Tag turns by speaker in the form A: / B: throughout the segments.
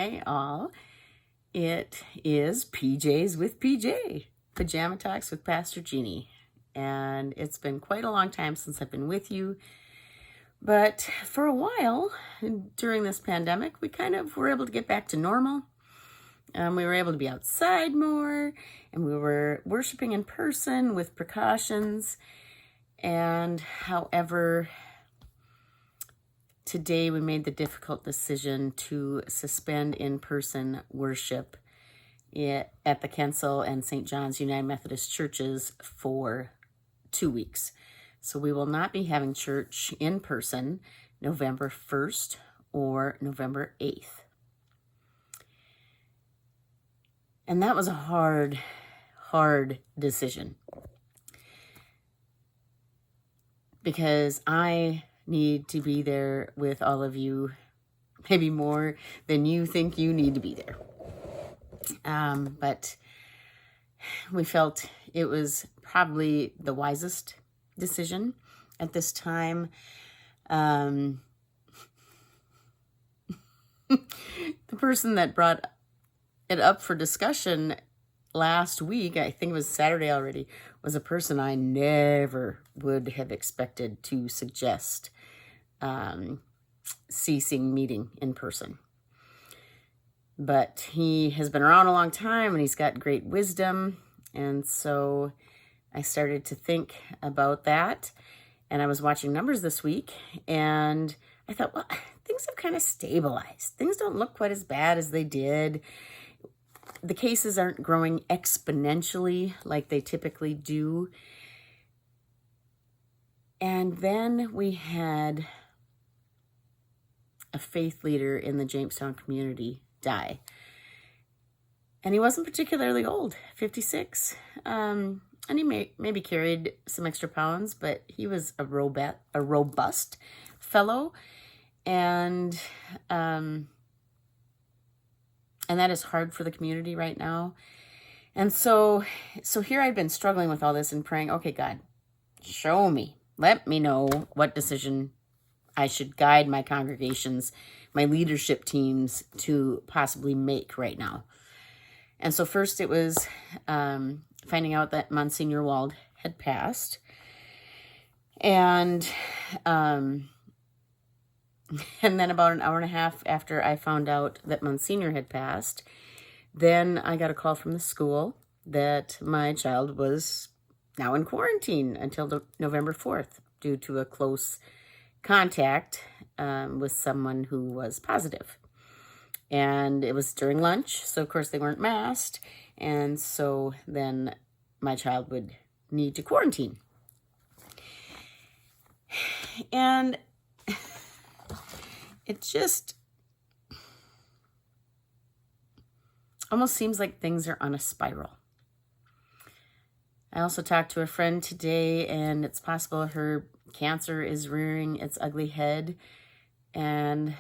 A: Hey all, it is PJs with PJ, Pajama Talks with Pastor Jeannie, and it's been quite a long time since I've been with you, but for a while during this pandemic, we kind of were able to get back to normal. We were able to be outside more, and we were worshiping in person with precautions, and however, today we made the difficult decision to suspend in-person worship at the Kensal and St. John's United Methodist churches for 2 weeks. So we will not be having church in person November 1st or November 8th. And that was a hard decision, because I need to be there with all of you, maybe more than you think you need to be there. But we felt it was probably the wisest decision at this time. The person that brought it up for discussion last week, I think it was Saturday already, was a person I never would have expected to suggest ceasing meeting in person. But he has been around a long time and he's got great wisdom. And so I started to think about that. And I was watching numbers this week and I thought, well, things have kind of stabilized. Things don't look quite as bad as they did. The cases aren't growing exponentially like they typically do. And then we had a faith leader in the Jamestown community die. And he wasn't particularly old, 56. And he maybe carried some extra pounds, but he was a robust fellow. And that is hard for the community right now. And so here I'd been struggling with all this and praying, okay, God, show me. Let me know what decision I should guide my congregations, my leadership teams to possibly make right now. And so first it was finding out that Monsignor Wald had passed. And then about an hour and a half after I found out that Monsignor had passed, then I got a call from the school that my child was now in quarantine until November 4th due to a close contact with someone who was positive. And it was during lunch, so of course they weren't masked, and so then my child would need to quarantine. And it just almost seems like things are on a spiral. I also talked to a friend today, and it's possible her cancer is rearing its ugly head. And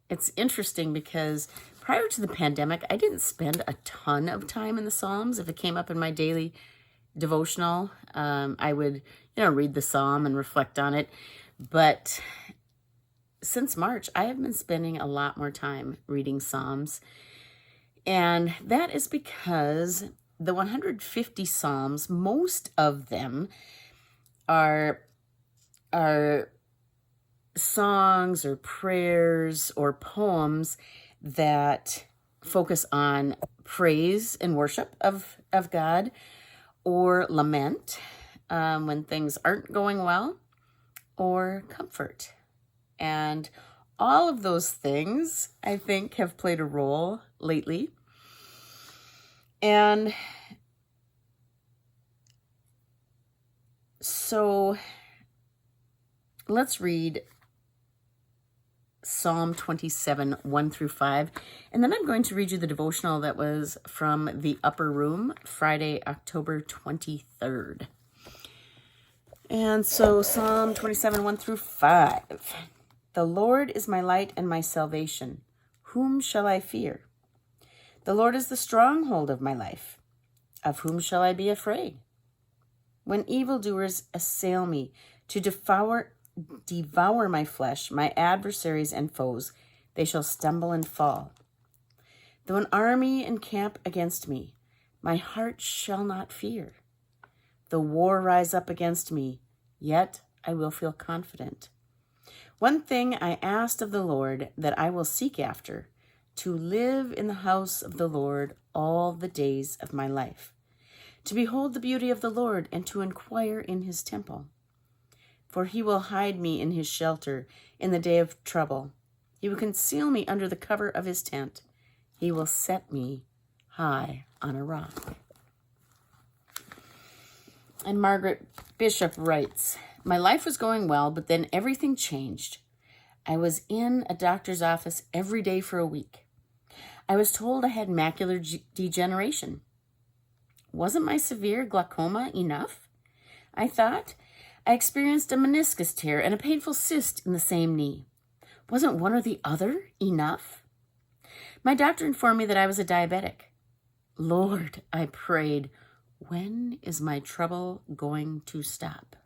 A: it's interesting because prior to the pandemic, I didn't spend a ton of time in the Psalms. If it came up in my daily devotional, I would, read the Psalm and reflect on it. But since March, I have been spending a lot more time reading Psalms. And that is because the 150 Psalms, most of them are songs or prayers or poems that focus on praise and worship of God, or lament when things aren't going well, or comfort. And all of those things, I think, have played a role lately. And so let's read Psalm 27, 1 through 5. And then I'm going to read you the devotional that was from the Upper Room, Friday, October 23rd. And so Psalm 27, 1 through 5. The Lord is my light and my salvation. Whom shall I fear? The Lord is the stronghold of my life. Of whom shall I be afraid? When evildoers assail me to devour devour my flesh, my adversaries and foes, they shall stumble and fall. Though an army encamp against me, my heart shall not fear. Though war rise up against me, yet I will feel confident. One thing I asked of the Lord that I will seek after, to live in the house of the Lord all the days of my life, to behold the beauty of the Lord and to inquire in his temple. For he will hide me in his shelter in the day of trouble. He will conceal me under the cover of his tent. He will set me high on a rock. And Margaret Bishop writes, my life was going well, but then everything changed. I was in a doctor's office every day for a week. I was told I had macular degeneration. Wasn't my severe glaucoma enough? I thought. I experienced a meniscus tear and a painful cyst in the same knee. Wasn't one or the other enough? My doctor informed me that I was a diabetic. Lord, I prayed, when is my trouble going to stop?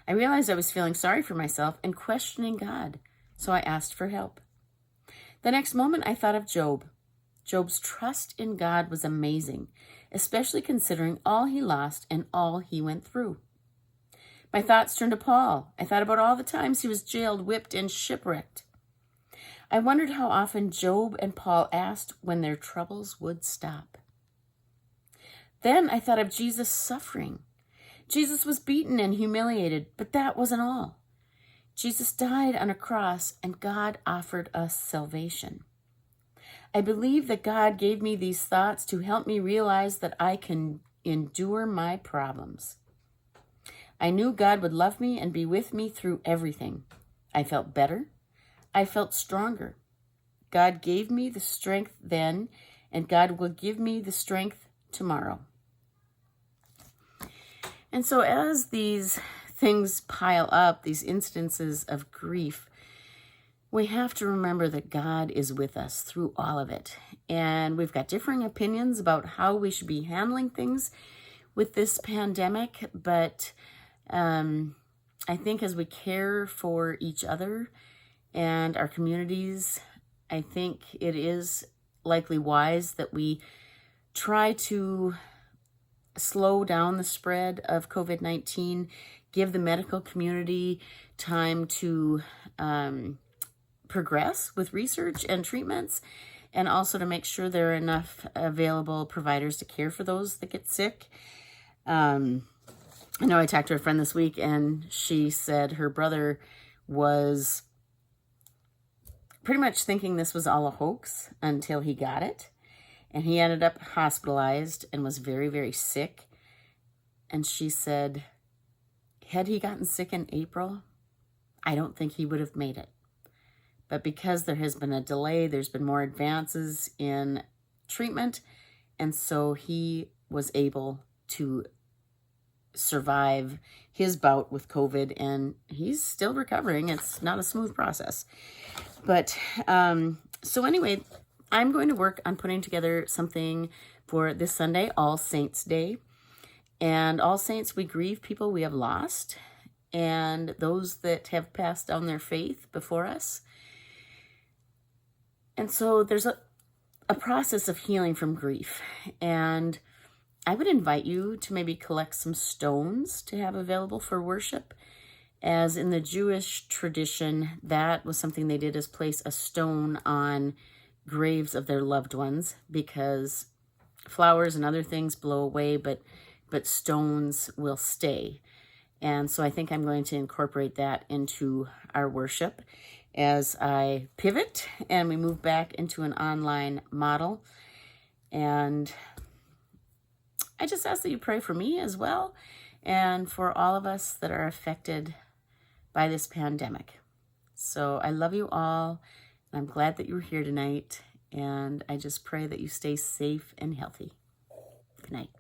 A: I realized I was feeling sorry for myself and questioning God, so I asked for help. The next moment, I thought of Job. Job's trust in God was amazing, especially considering all he lost and all he went through. My thoughts turned to Paul. I thought about all the times he was jailed, whipped, and shipwrecked. I wondered how often Job and Paul asked when their troubles would stop. Then I thought of Jesus' suffering. Jesus was beaten and humiliated, but that wasn't all. Jesus died on a cross, and God offered us salvation. I believe that God gave me these thoughts to help me realize that I can endure my problems. I knew God would love me and be with me through everything. I felt better. I felt stronger. God gave me the strength then, and God will give me the strength tomorrow. And so as these things pile up, these instances of grief, we have to remember that God is with us through all of it. And we've got differing opinions about how we should be handling things with this pandemic, but I think as we care for each other and our communities, I think it is likely wise that we try to slow down the spread of COVID-19, give the medical community time to progress with research and treatments, and also to make sure there are enough available providers to care for those that get sick. I know I talked to a friend this week, and she said her brother was pretty much thinking this was all a hoax until he got it. And he ended up hospitalized and was very, very sick. And she said, had he gotten sick in April, I don't think he would have made it. But because there has been a delay, there's been more advances in treatment. And so he was able to survive his bout with COVID, and he's still recovering. It's not a smooth process. But so anyway, I'm going to work on putting together something for this Sunday, All Saints Day. And All Saints, we grieve people we have lost and those that have passed down their faith before us. And so there's a process of healing from grief. And I would invite you to maybe collect some stones to have available for worship. As in the Jewish tradition, that was something they did, is place a stone on graves of their loved ones, because flowers and other things blow away, but stones will stay. And so I think I'm going to incorporate that into our worship as I pivot and we move back into an online model. And I just ask that you pray for me as well, and for all of us that are affected by this pandemic. So I love you all. I'm glad that you were here tonight, and I just pray that you stay safe and healthy. Good night.